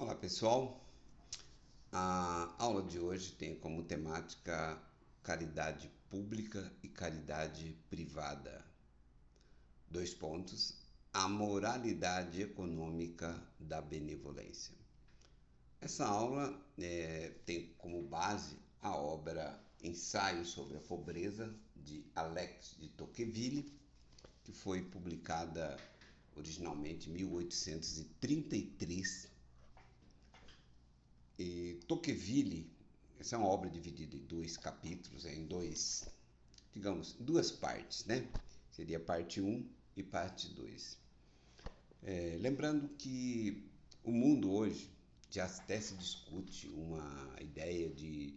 Olá pessoal, a aula de hoje tem como temática caridade pública e caridade privada. Dois pontos, a moralidade econômica da benevolência. Essa aula tem como base a obra Ensaio sobre a Pobreza, de Alex de Tocqueville, que foi publicada originalmente em 1833. E Tocqueville, essa é uma obra dividida em dois capítulos, em duas partes, né? Seria parte 1 e parte 2. Lembrando que o mundo hoje já até se discute uma ideia de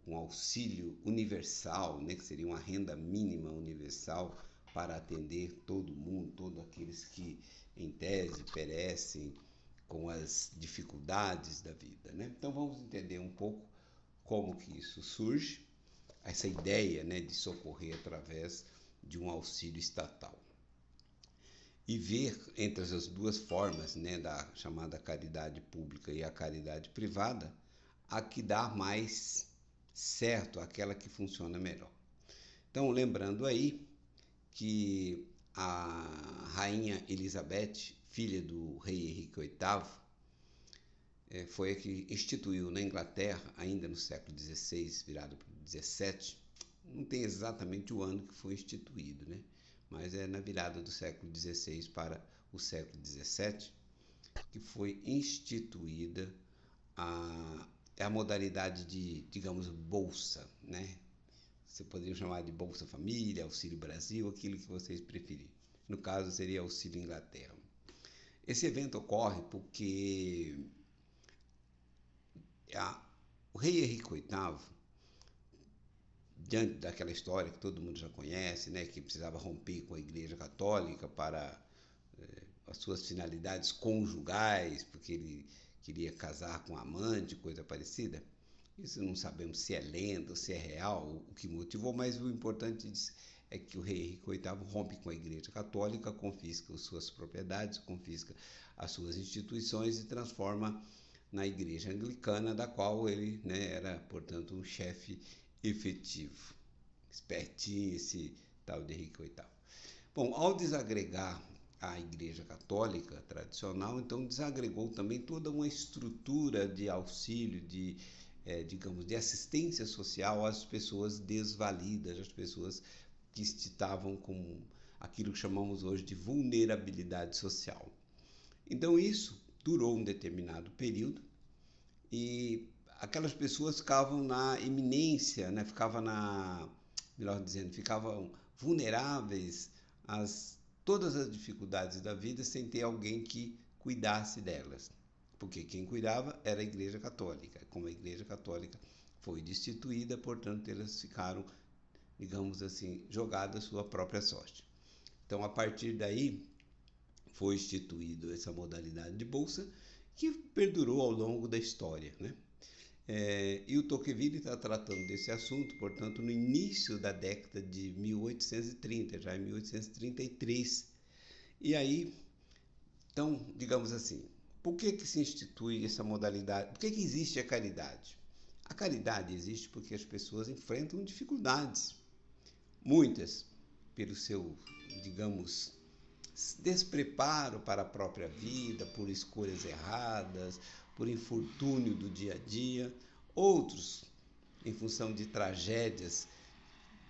um auxílio universal, né? Que seria uma renda mínima universal para atender todo mundo, todos aqueles que, em tese, perecem com as dificuldades da vida, né? Então vamos entender um pouco como que isso surge, essa ideia, né, de socorrer através de um auxílio estatal. E ver entre as duas formas, né, da chamada caridade pública e a caridade privada, a que dá mais certo, aquela que funciona melhor. Então, lembrando aí que a rainha Elizabeth, filha do rei Henrique VIII, foi a que instituiu na Inglaterra, ainda no século XVI, virado para o XVII, não tem exatamente o ano que foi instituído, né? Mas é na virada do século XVI para o século XVII que foi instituída a modalidade de, digamos, bolsa, né? Você poderia chamar de Bolsa Família, Auxílio Brasil, aquilo que vocês preferirem. No caso, seria Auxílio Inglaterra. Esse evento ocorre porque o rei Henrique VIII, diante daquela história que todo mundo já conhece, né, que precisava romper com a Igreja Católica para as suas finalidades conjugais, porque ele queria casar com um amante, coisa parecida. Isso não sabemos se é lenda ou se é real, o que motivou, mas o importante é que o rei Henrique VIII rompe com a Igreja Católica, confisca as suas propriedades, confisca as suas instituições e transforma na Igreja Anglicana, da qual ele, né, era, portanto, um chefe efetivo. Espertinho esse tal de Henrique VIII. Bom, ao desagregar a Igreja Católica tradicional, então desagregou também toda uma estrutura de auxílio, digamos, de assistência social às pessoas desvalidas, às pessoas que estavam com aquilo que chamamos hoje de vulnerabilidade social. Então isso durou um determinado período e aquelas pessoas ficavam na iminência, né? Melhor dizendo, ficavam vulneráveis a todas as dificuldades da vida sem ter alguém que cuidasse delas. Porque quem cuidava era a Igreja Católica. Como a Igreja Católica foi destituída, portanto, elas ficaram, digamos assim, jogadas à sua própria sorte. Então, a partir daí, foi instituída essa modalidade de bolsa que perdurou ao longo da história, né? E o Tocqueville está tratando desse assunto, portanto, no início da década de 1830, já em 1833. E aí, então, digamos assim, por que se institui essa modalidade? Por que existe a caridade? A caridade existe porque as pessoas enfrentam dificuldades, muitas, pelo seu, digamos, despreparo para a própria vida, por escolhas erradas, por infortúnio do dia a dia, outros em função de tragédias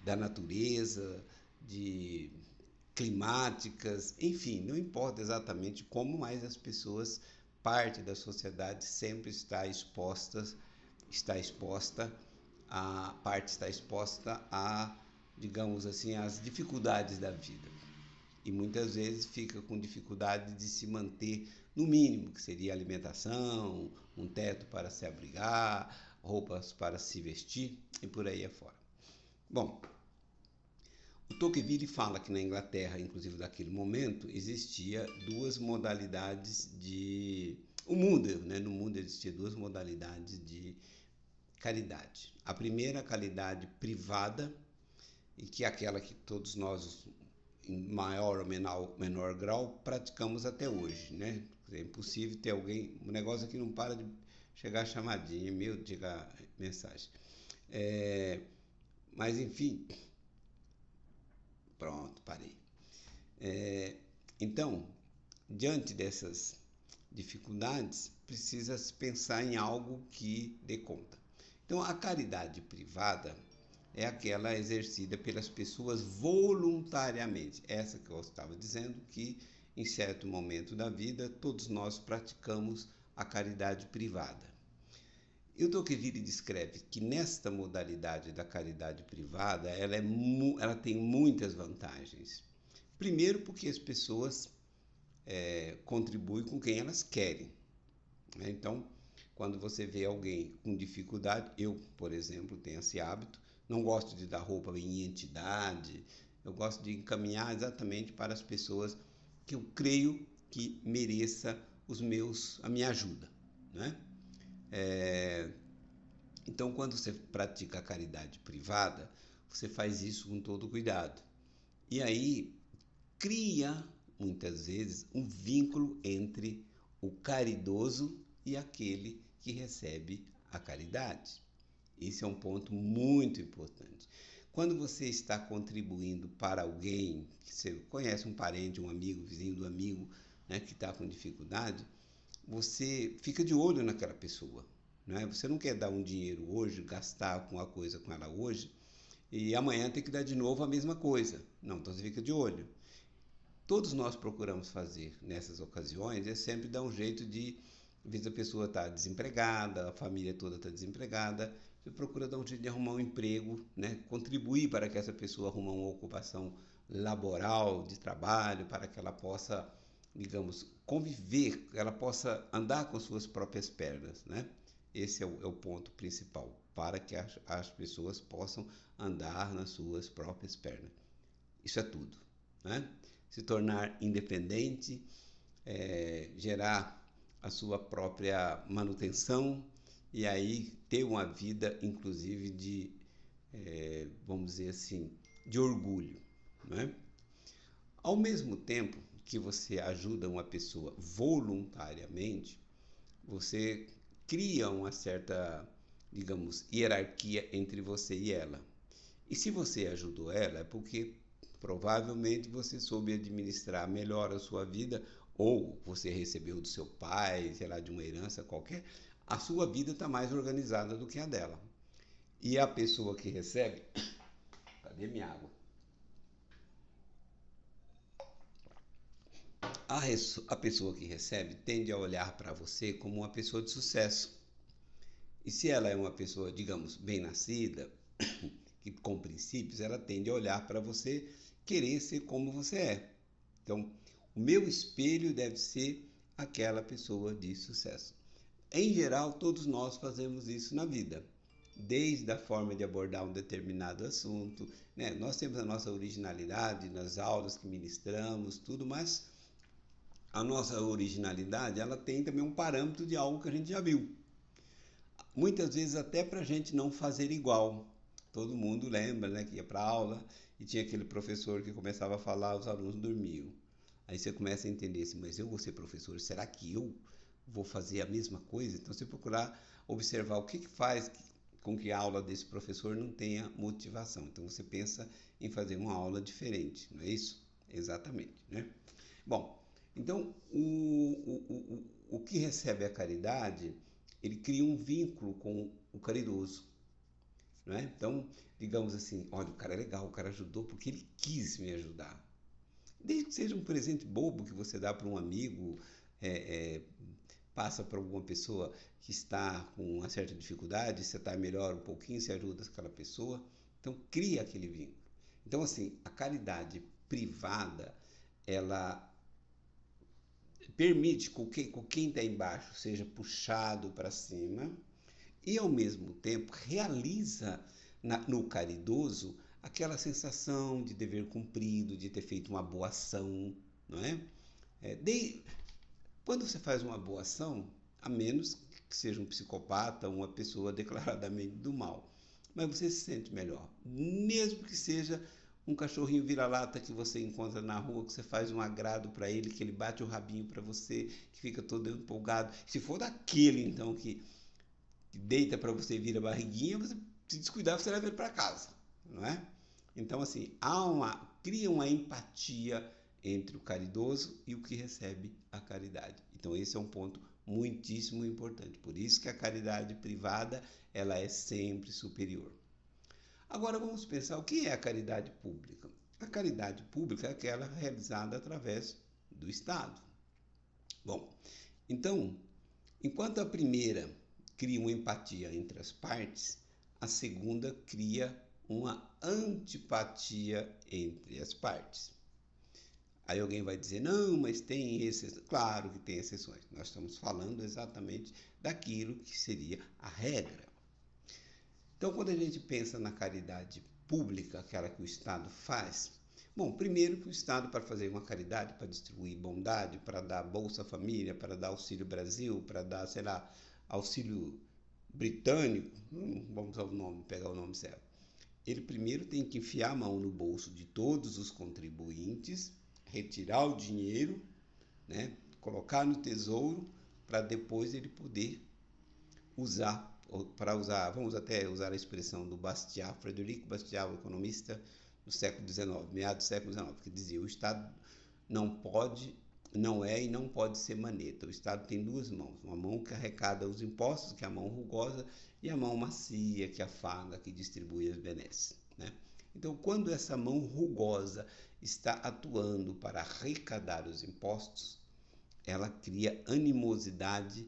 da natureza, de climáticas, enfim, não importa exatamente como, mas as pessoas, parte da sociedade sempre está exposta a, digamos assim, às dificuldades da vida. E muitas vezes fica com dificuldade de se manter no mínimo, que seria alimentação, um teto para se abrigar, roupas para se vestir e por aí afora. Bom, o Tocqueville fala que na Inglaterra, inclusive naquele momento, existia duas modalidades de... O mundo, né? No mundo existia duas modalidades de caridade. A primeira, a caridade privada, e que é aquela que todos nós, em maior ou menor grau, praticamos até hoje, né? É impossível ter alguém, um negócio aqui não para de chegar chamadinha, e-mail, chegar mensagem. Mas enfim, pronto, parei. Então, diante dessas dificuldades, precisa se pensar em algo que dê conta. Então, a caridade privada é aquela exercida pelas pessoas voluntariamente. Essa que eu estava dizendo, que em certo momento da vida todos nós praticamos a caridade privada. E o Tocqueville descreve que nesta modalidade da caridade privada ela tem muitas vantagens. Primeiro, porque as pessoas contribuem com quem elas querem. Né? Então, quando você vê alguém com dificuldade, eu, por exemplo, tenho esse hábito, não gosto de dar roupa em entidade, eu gosto de encaminhar exatamente para as pessoas que eu creio que mereça a minha ajuda. Né? Então, quando você pratica a caridade privada, você faz isso com todo cuidado. E aí cria, muitas vezes, um vínculo entre o caridoso e aquele que recebe a caridade. Esse é um ponto muito importante. Quando você está contribuindo para alguém, que você conhece um parente, um amigo, vizinho do amigo, né, que está com dificuldade, você fica de olho naquela pessoa. Né? Você não quer dar um dinheiro hoje, gastar com a coisa com ela hoje, e amanhã tem que dar de novo a mesma coisa. Não, então você fica de olho. Todos nós procuramos fazer nessas ocasiões, sempre dar um jeito de, às vezes a pessoa está desempregada, a família toda está desempregada, você procura dar um jeito de arrumar um emprego, né? Contribuir para que essa pessoa arrume uma ocupação laboral, de trabalho, para que ela possa, digamos, conviver, ela possa andar com suas próprias pernas, né? Esse é o ponto principal, para que as pessoas possam andar nas suas próprias pernas. Isso é tudo, né? Se tornar independente, gerar a sua própria manutenção e aí ter uma vida, inclusive, de, vamos dizer assim, de orgulho, né? Ao mesmo tempo que você ajuda uma pessoa voluntariamente, você cria uma certa, digamos, hierarquia entre você e ela. E se você ajudou ela, é porque provavelmente você soube administrar melhor a sua vida, ou você recebeu do seu pai, sei lá, de uma herança qualquer, a sua vida está mais organizada do que a dela. E a pessoa que recebe... Cadê minha água? A pessoa que recebe tende a olhar para você como uma pessoa de sucesso. E se ela é uma pessoa, digamos, bem-nascida, que com princípios, ela tende a olhar para você, querer ser como você é. Então, o meu espelho deve ser aquela pessoa de sucesso. Em geral, todos nós fazemos isso na vida, desde a forma de abordar um determinado assunto, né? Nós temos a nossa originalidade nas aulas que ministramos, tudo, mas a nossa originalidade, ela tem também um parâmetro de algo que a gente já viu. Muitas vezes até para a gente não fazer igual. Todo mundo lembra, né, que ia para a aula e tinha aquele professor que começava a falar, os alunos dormiam. Aí você começa a entender assim, mas eu vou ser professor, será que eu vou fazer a mesma coisa? Então você procurar observar o que faz com que a aula desse professor não tenha motivação. Então você pensa em fazer uma aula diferente, não é isso? Exatamente, né? Bom, então o que recebe a caridade, ele cria um vínculo com o caridoso. Não é? Então, digamos assim, olha, o cara é legal, o cara ajudou porque ele quis me ajudar. Desde que seja um presente bobo que você dá para um amigo, passa para alguma pessoa que está com uma certa dificuldade, você está melhor um pouquinho, você ajuda aquela pessoa. Então, cria aquele vínculo. Então, assim, a caridade privada, ela permite que quem está embaixo seja puxado para cima e, ao mesmo tempo, realiza no caridoso aquela sensação de dever cumprido, de ter feito uma boa ação, não é? Quando você faz uma boa ação, a menos que seja um psicopata, uma pessoa declaradamente do mal, mas você se sente melhor, mesmo que seja um cachorrinho vira-lata que você encontra na rua, que você faz um agrado para ele, que ele bate o rabinho para você, que fica todo empolgado. Se for daquele, então, que deita para você e vira barriguinha, você se descuidar, você leva ele para casa, não é? Então, assim, cria uma empatia entre o caridoso e o que recebe a caridade. Então, esse é um ponto muitíssimo importante. Por isso que a caridade privada, ela é sempre superior. Agora, vamos pensar o que é a caridade pública. A caridade pública é aquela realizada através do Estado. Bom, então, enquanto a primeira cria uma empatia entre as partes, a segunda cria uma antipatia entre as partes. Aí alguém vai dizer, não, mas tem exceções. Claro que tem exceções. Nós estamos falando exatamente daquilo que seria a regra. Então, quando a gente pensa na caridade pública, aquela que o Estado faz, bom, primeiro que o Estado, para fazer uma caridade, para distribuir bondade, para dar Bolsa Família, para dar Auxílio Brasil, para dar, sei lá, Auxílio Britânico, vamos ao nome, pegar o nome certo. Ele primeiro tem que enfiar a mão no bolso de todos os contribuintes, retirar o dinheiro, né, colocar no tesouro, para depois ele poder usar, vamos até usar a expressão do Bastiat, Frederico Bastiat, o economista do século XIX, meados do século XIX, que dizia: o Estado não é e não pode ser maneta. O Estado tem duas mãos, uma mão que arrecada os impostos, que é a mão rugosa, e a mão macia, que afaga, que distribui as benesses, né? Então, quando essa mão rugosa está atuando para arrecadar os impostos, ela cria animosidade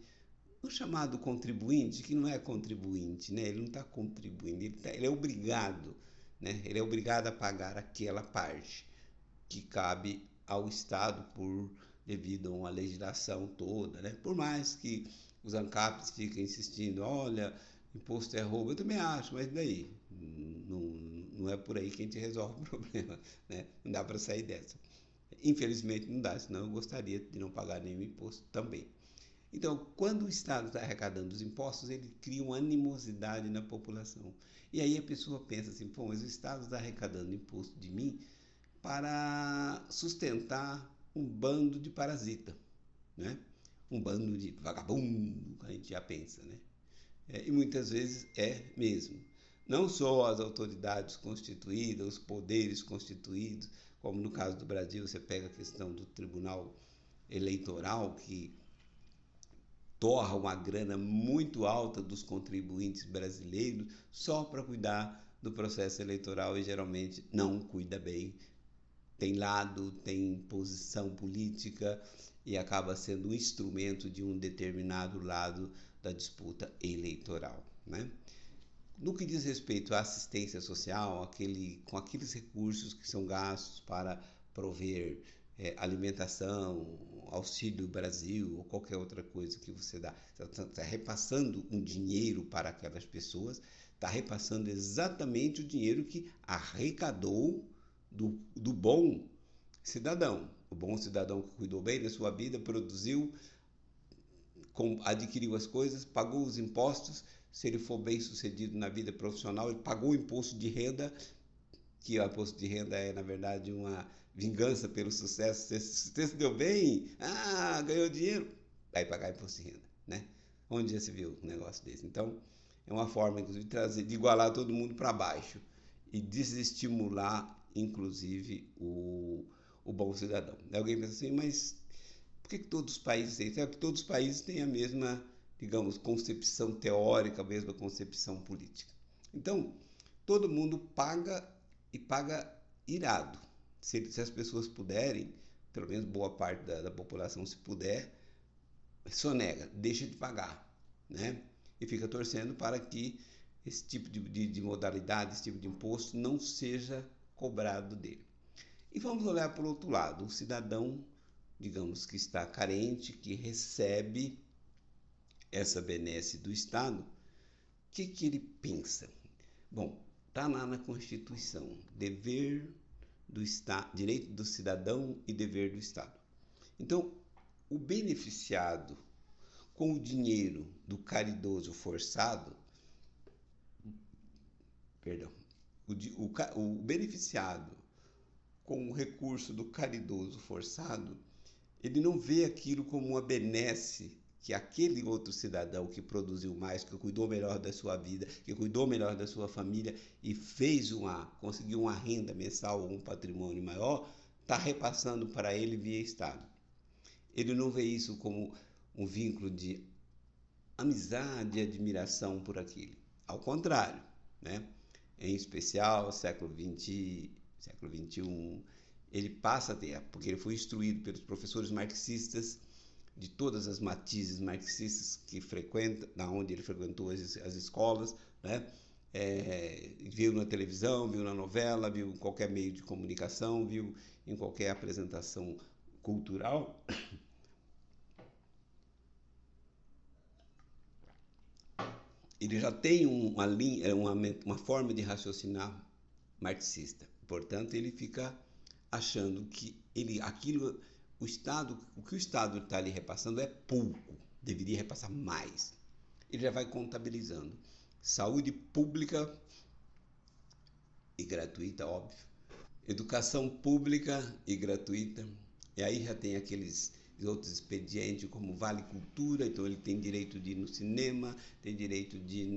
no chamado contribuinte, que não é contribuinte, né? Ele não está contribuindo, ele é obrigado, né? Ele é obrigado a pagar aquela parte que cabe ao Estado devido a uma legislação toda, né? Por mais que os ANCAPs fiquem insistindo, olha, imposto é roubo, eu também acho, mas daí? Não é por aí que a gente resolve o problema, né? Não dá para sair dessa. Infelizmente não dá, senão eu gostaria de não pagar nenhum imposto também. Então, quando o Estado está arrecadando os impostos, ele cria uma animosidade na população. E aí a pessoa pensa assim, pô, mas o Estado está arrecadando imposto de mim para sustentar um bando de parasita, né? Um bando de vagabundo, a gente já pensa, né? E muitas vezes é mesmo. Não só as autoridades constituídas, os poderes constituídos, como no caso do Brasil, você pega a questão do Tribunal Eleitoral, que torra uma grana muito alta dos contribuintes brasileiros só para cuidar do processo eleitoral e geralmente não cuida bem. Tem lado, tem posição política e acaba sendo um instrumento de um determinado lado da disputa eleitoral, né? No que diz respeito à assistência social, com aqueles recursos que são gastos para prover alimentação, Auxílio Brasil ou qualquer outra coisa que você dá, está repassando um dinheiro para aquelas pessoas, está repassando exatamente o dinheiro que arrecadou do bom cidadão. O bom cidadão que cuidou bem da sua vida, produziu, adquiriu as coisas, pagou os impostos. Se ele for bem sucedido na vida profissional, ele pagou o imposto de renda, que o imposto de renda é, na verdade, uma vingança pelo sucesso. Você se deu bem, ganhou dinheiro, vai pagar imposto de renda, né? Onde já se viu um negócio desse? Então, é uma forma, inclusive, de igualar todo mundo para baixo e desestimular, inclusive, o bom cidadão. Alguém pensa assim, mas por que todos os países têm? É porque todos os países têm a mesma, digamos, concepção teórica, a mesma concepção política. Então, todo mundo paga e paga irado. Se as pessoas puderem, pelo menos boa parte da população, se puder, sonega, deixa de pagar, né? E fica torcendo para que esse tipo de modalidade, esse tipo de imposto não seja cobrado dele. E vamos olhar por outro lado, o cidadão, digamos, que está carente, que recebe essa benesse do Estado, o que ele pensa? Bom, está lá na Constituição, dever do Estado, direito do cidadão e dever do Estado. Então, o beneficiado com o dinheiro do caridoso forçado, perdão, o beneficiado com o recurso do caridoso forçado, ele não vê aquilo como uma benesse que aquele outro cidadão que produziu mais, que cuidou melhor da sua vida, que cuidou melhor da sua família e conseguiu uma renda mensal ou um patrimônio maior, está repassando para ele via Estado. Ele não vê isso como um vínculo de amizade e admiração por aquele. Ao contrário, né? Em especial, século XX, século XXI, ele passa a ter, porque ele foi instruído pelos professores marxistas de todas as matizes marxistas que frequenta, da onde ele frequentou as escolas, né? Viu na televisão, viu na novela, viu em qualquer meio de comunicação, viu em qualquer apresentação cultural. Ele já tem uma forma de raciocinar marxista. Portanto, ele fica achando que o que o Estado está lhe repassando é pouco, deveria repassar mais. Ele já vai contabilizando. Saúde pública e gratuita, óbvio. Educação pública e gratuita. E aí já tem aqueles outros expedientes como Vale Cultura, então ele tem direito de ir no cinema, tem direito de ir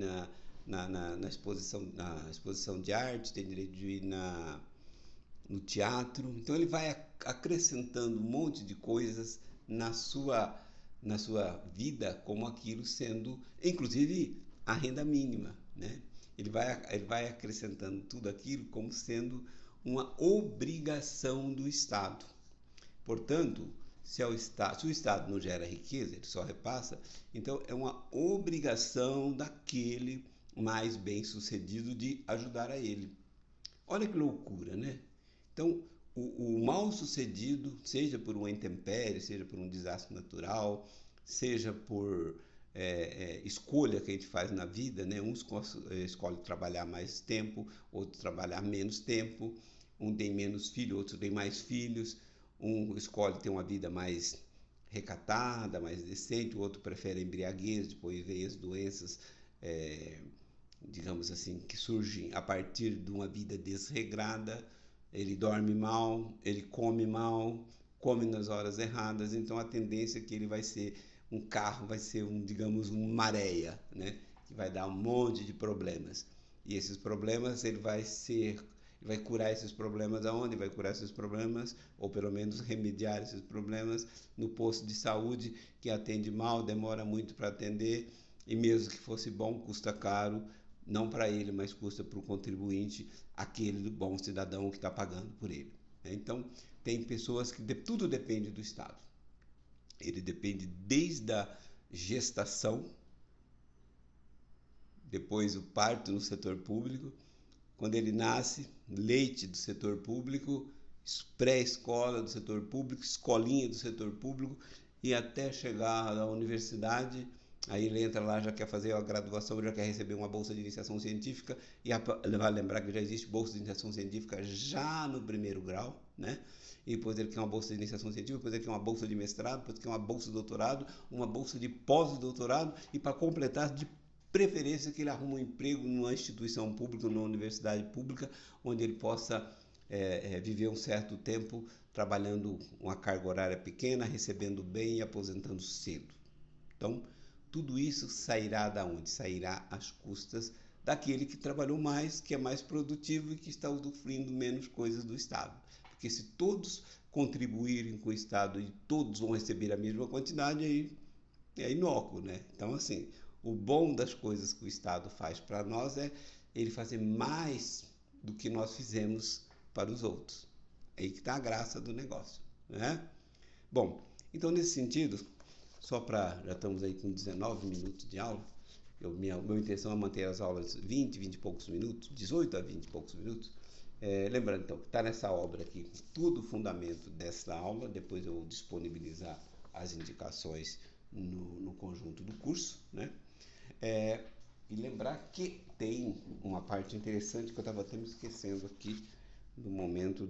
na exposição de arte, tem direito de ir no teatro. Então ele vai acrescentando um monte de coisas na sua vida, como aquilo sendo, inclusive, a renda mínima, né? Ele vai acrescentando tudo aquilo como sendo uma obrigação do Estado. Portanto, se o Estado não gera riqueza, ele só repassa, então é uma obrigação daquele mais bem-sucedido de ajudar a ele. Olha que loucura, né? Então, o mal-sucedido, seja por uma intempérie, seja por um desastre natural, seja por escolha que a gente faz na vida, né? Um escolhe trabalhar mais tempo, outro trabalhar menos tempo, um tem menos filhos, outro tem mais filhos, um escolhe ter uma vida mais recatada, mais decente, o outro prefere a embriaguez, depois vem as doenças, digamos assim, que surgem a partir de uma vida desregrada. Ele dorme mal, ele come mal, come nas horas erradas, então a tendência é que ele vai ser um carro, vai ser digamos, uma maréia, né? Que vai dar um monte de problemas. E esses problemas ele vai curar esses problemas aonde? Vai curar esses problemas, ou pelo menos remediar esses problemas no posto de saúde, que atende mal, demora muito para atender, e mesmo que fosse bom, custa caro, não para ele, mas custa para o contribuinte, aquele bom cidadão que está pagando por ele. Então, tem pessoas que tudo depende do Estado. Ele depende desde a gestação, depois o parto no setor público, quando ele nasce, leite do setor público, pré-escola do setor público, escolinha do setor público, e até chegar à universidade. Aí ele entra lá, já quer fazer a graduação, já quer receber uma bolsa de iniciação científica, e vai lembrar que já existe bolsa de iniciação científica já no primeiro grau, né? E depois ele quer uma bolsa de iniciação científica, depois ele quer uma bolsa de mestrado, depois ele quer uma bolsa de doutorado, uma bolsa de pós-doutorado, e para completar, de preferência que ele arruma um emprego numa instituição pública, numa universidade pública, onde ele possa viver um certo tempo trabalhando uma carga horária pequena, recebendo bem e aposentando cedo. Então, tudo isso sairá da onde? Sairá às custas daquele que trabalhou mais, que é mais produtivo e que está usufruindo menos coisas do Estado. Porque se todos contribuírem com o Estado e todos vão receber a mesma quantidade, aí é inócuo, né? Então, assim, o bom das coisas que o Estado faz para nós é ele fazer mais do que nós fizemos para os outros. É aí que está a graça do negócio, né? Bom, então nesse sentido, já estamos aí com 19 minutos de aula, minha intenção é manter as aulas 20 e poucos minutos, 18 a 20 e poucos minutos. Lembrando então que está nessa obra aqui, tudo o fundamento dessa aula, depois eu vou disponibilizar as indicações no conjunto do curso, né? E lembrar que tem uma parte interessante que eu estava até me esquecendo aqui no momento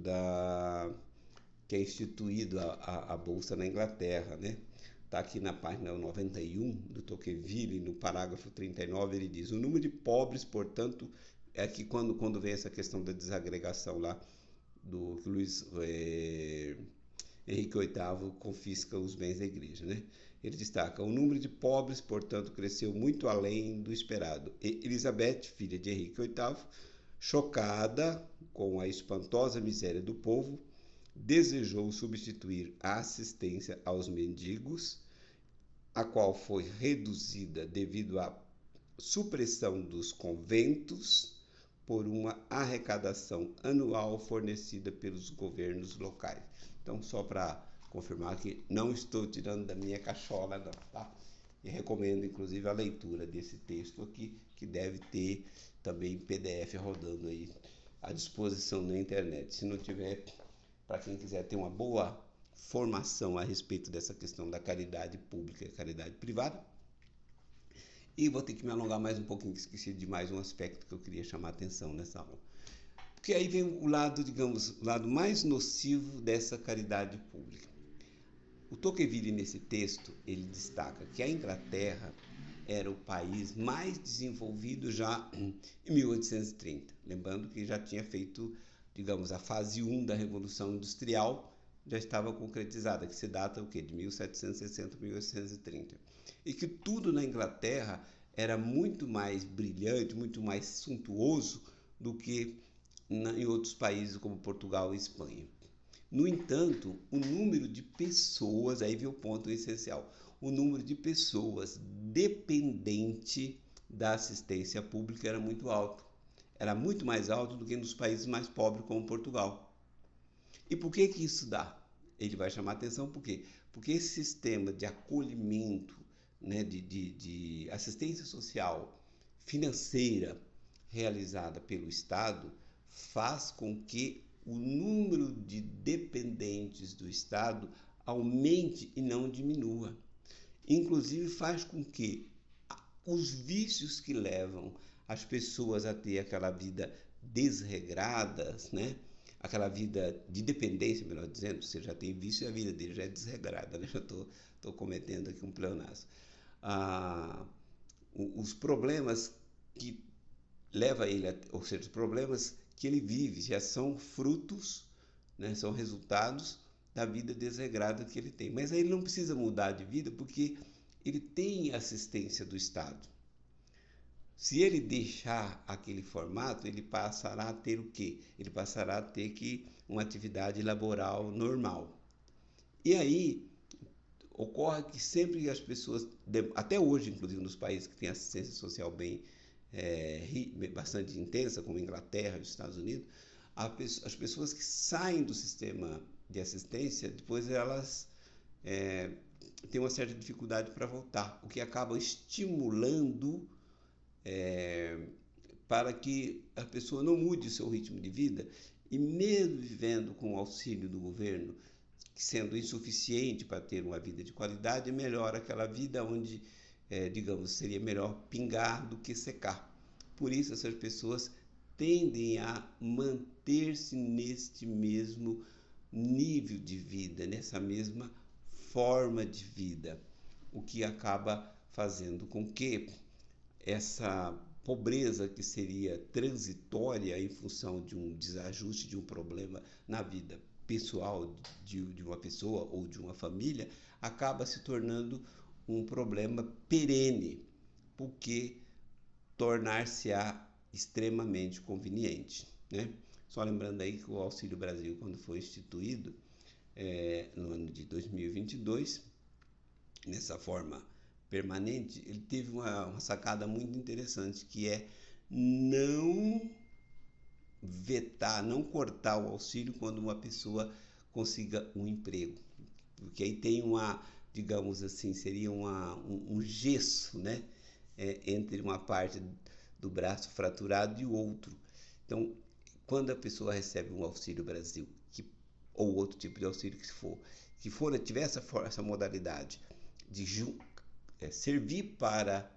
que é instituído a Bolsa na Inglaterra, né? Está aqui na página 91 do Tocqueville, no parágrafo 39, ele diz: o número de pobres, portanto, é que quando vem essa questão da desagregação lá do Luís Henrique VIII confisca os bens da igreja, né? Ele destaca: o número de pobres, portanto, cresceu muito além do esperado. E Elizabeth, filha de Henrique VIII, chocada com a espantosa miséria do povo, desejou substituir a assistência aos mendigos, a qual foi reduzida devido à supressão dos conventos, por uma arrecadação anual fornecida pelos governos locais. Então, só para confirmar que não estou tirando da minha cachola, não, tá? E recomendo, inclusive, a leitura desse texto aqui, que deve ter também PDF rodando aí à disposição na internet. Se não tiver, para quem quiser ter uma boa formação a respeito dessa questão da caridade pública e caridade privada. E vou ter que me alongar mais um pouquinho, que esqueci de mais um aspecto que eu queria chamar a atenção nessa aula. Porque aí vem o lado, digamos, o lado mais nocivo dessa caridade pública. O Tocqueville, nesse texto, ele destaca que a Inglaterra era o país mais desenvolvido já em 1830. Lembrando que já tinha feito, digamos, a fase 1 da Revolução Industrial, já estava concretizada, que se data o quê? De 1760 a 1830. E que tudo na Inglaterra era muito mais brilhante, muito mais suntuoso do que em outros países como Portugal e Espanha. No entanto, o número de pessoas, aí vem o ponto essencial, o número de pessoas dependente da assistência pública era muito alto. Era muito mais alto do que nos países mais pobres como Portugal. E por que isso dá? Ele vai chamar a atenção por quê? Porque esse sistema de acolhimento, né, de assistência social financeira realizada pelo Estado faz com que o número de dependentes do Estado aumente e não diminua. Inclusive faz com que os vícios que levam as pessoas a ter aquela vida desregrada, né? Aquela vida de dependência, melhor dizendo, você já tem vício e a vida dele já é desregrada, né? Já estou cometendo aqui um pleonasmo. Os problemas que leva ele, ou seja, os problemas que ele vive já são frutos, né, são resultados da vida desregrada que ele tem. Mas aí ele não precisa mudar de vida porque ele tem assistência do Estado. Se ele deixar aquele formato, ele passará a ter o quê? Ele passará a ter uma atividade laboral normal. E aí ocorre que sempre que as pessoas, até hoje, inclusive nos países que têm assistência social bastante intensa, como a Inglaterra e os Estados Unidos, as pessoas que saem do sistema de assistência, depois elas têm uma certa dificuldade para voltar, o que acaba estimulando para que a pessoa não mude o seu ritmo de vida e mesmo vivendo com o auxílio do governo, sendo insuficiente para ter uma vida de qualidade, melhor aquela vida onde, digamos, seria melhor pingar do que secar. Por isso, essas pessoas tendem a manter-se neste mesmo nível de vida, nessa mesma forma de vida, o que acaba fazendo com que essa pobreza que seria transitória em função de um desajuste, de um problema na vida pessoal de uma pessoa ou de uma família, acaba se tornando um problema perene, porque tornar-se-á extremamente conveniente, né? Só lembrando aí que o Auxílio Brasil, quando foi instituído no ano de 2022, nessa forma permanente, ele teve uma sacada muito interessante, que é não vetar, não cortar o auxílio quando uma pessoa consiga um emprego, porque aí tem digamos assim, seria um gesso, né, entre uma parte do braço fraturado e o outro. Então, quando a pessoa recebe um Auxílio Brasil, ou outro tipo de auxílio que tiver essa modalidade de servir para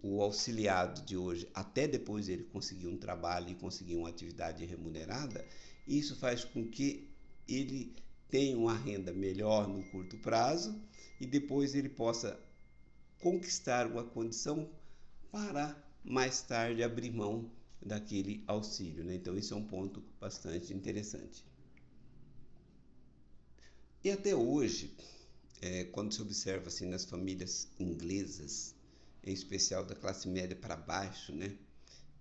o auxiliado de hoje, até depois ele conseguir um trabalho e conseguir uma atividade remunerada, isso faz com que ele tenha uma renda melhor no curto prazo e depois ele possa conquistar uma condição para mais tarde abrir mão daquele auxílio, né? Então, isso é um ponto bastante interessante. E até hoje, quando se observa assim nas famílias inglesas, em especial da classe média para baixo, né?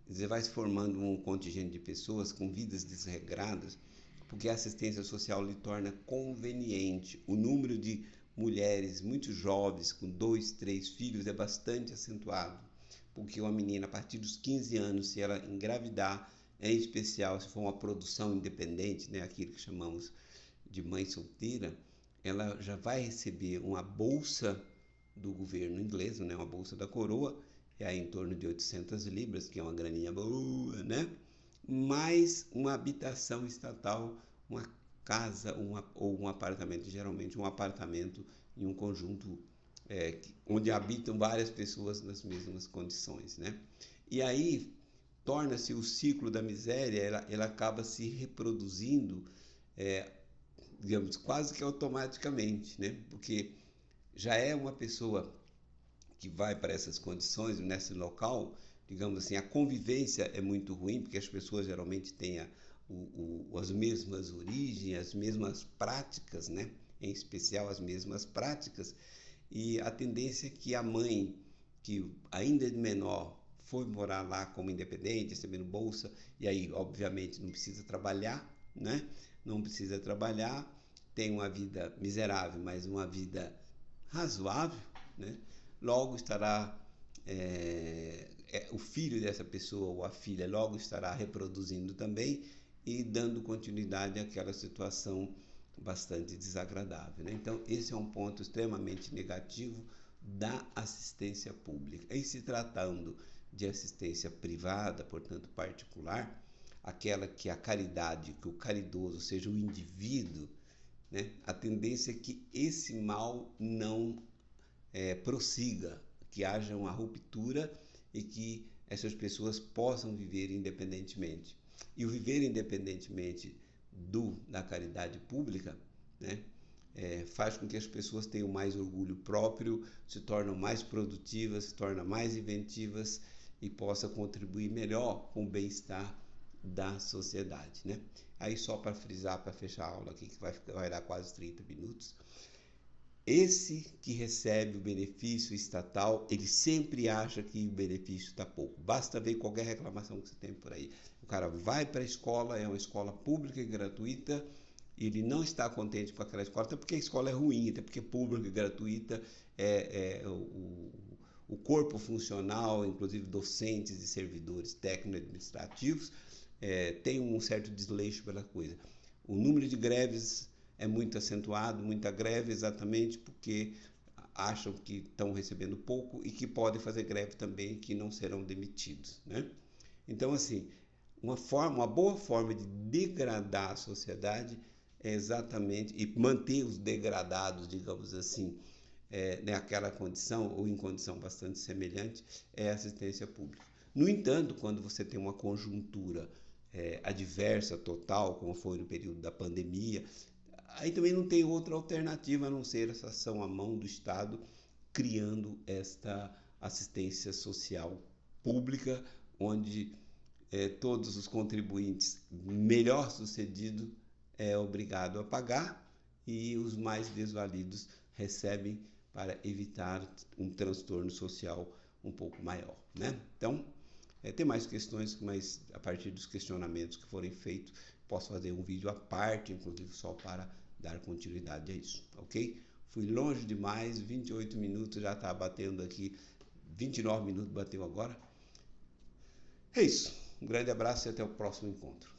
Você vai se formando um contingente de pessoas com vidas desregradas, porque a assistência social lhe torna conveniente. O número de mulheres muito jovens, com 2, 3 filhos, é bastante acentuado, porque uma menina, a partir dos 15 anos, se ela engravidar, em especial se for uma produção independente, né, aquilo que chamamos de mãe solteira, ela já vai receber uma bolsa do governo inglês, né, uma bolsa da coroa, é aí em torno de 800 libras, que é uma graninha boa, né? Mais uma habitação estatal, uma casa ou um apartamento, geralmente um apartamento em um conjunto onde habitam várias pessoas nas mesmas condições, né? E aí torna-se o ciclo da miséria, ela acaba se reproduzindo, digamos, quase que automaticamente, né? Porque já é uma pessoa que vai para essas condições, nesse local, digamos assim, a convivência é muito ruim, porque as pessoas geralmente têm as mesmas origens, as mesmas práticas, né? Em especial as mesmas práticas, e a tendência é que a mãe, que ainda é menor, foi morar lá como independente, recebendo bolsa, e aí, obviamente, não precisa trabalhar, né? Não precisa trabalhar, tem uma vida miserável, mas uma vida razoável, né? Logo estará o filho dessa pessoa ou a filha logo estará reproduzindo também e dando continuidade àquela situação bastante desagradável, né? Então, esse é um ponto extremamente negativo da assistência pública. Em se tratando de assistência privada, portanto particular, aquela que a caridade, que o caridoso seja o indivíduo, né? A tendência é que esse mal não prossiga, que haja uma ruptura e que essas pessoas possam viver independentemente. E o viver independentemente da caridade pública, né, faz com que as pessoas tenham mais orgulho próprio, se tornam mais produtivas, se tornam mais inventivas e possam contribuir melhor com o bem-estar da sociedade, né? Aí só para frisar, para fechar a aula aqui, que vai dar quase 30 minutos, esse que recebe o benefício estatal, ele sempre acha que o benefício está pouco. Basta ver qualquer reclamação que você tem por aí. O cara vai para a escola, é uma escola pública e gratuita, e ele não está contente com aquela escola, até porque a escola é ruim, até porque pública e gratuita o corpo funcional, inclusive docentes e servidores técnico-administrativos, tem um certo desleixo pela coisa. O número de greves é muito acentuado, muita greve, exatamente porque acham que estão recebendo pouco e que podem fazer greve também, que não serão demitidos, né? Então, assim, uma boa forma de degradar a sociedade é exatamente, e manter os degradados, digamos assim, naquela condição ou em condição bastante semelhante, é a assistência pública. No entanto, quando você tem uma conjuntura adversa, total, como foi no período da pandemia, aí também não tem outra alternativa a não ser essa ação à mão do Estado, criando esta assistência social pública, onde todos os contribuintes melhor sucedidos é obrigado a pagar e os mais desvalidos recebem para evitar um transtorno social um pouco maior, né? Então, tem mais questões, mas a partir dos questionamentos que forem feitos, posso fazer um vídeo à parte, inclusive só para dar continuidade a isso, ok? Fui longe demais, 28 minutos, já está batendo aqui, 29 minutos bateu agora. É isso, um grande abraço e até o próximo encontro.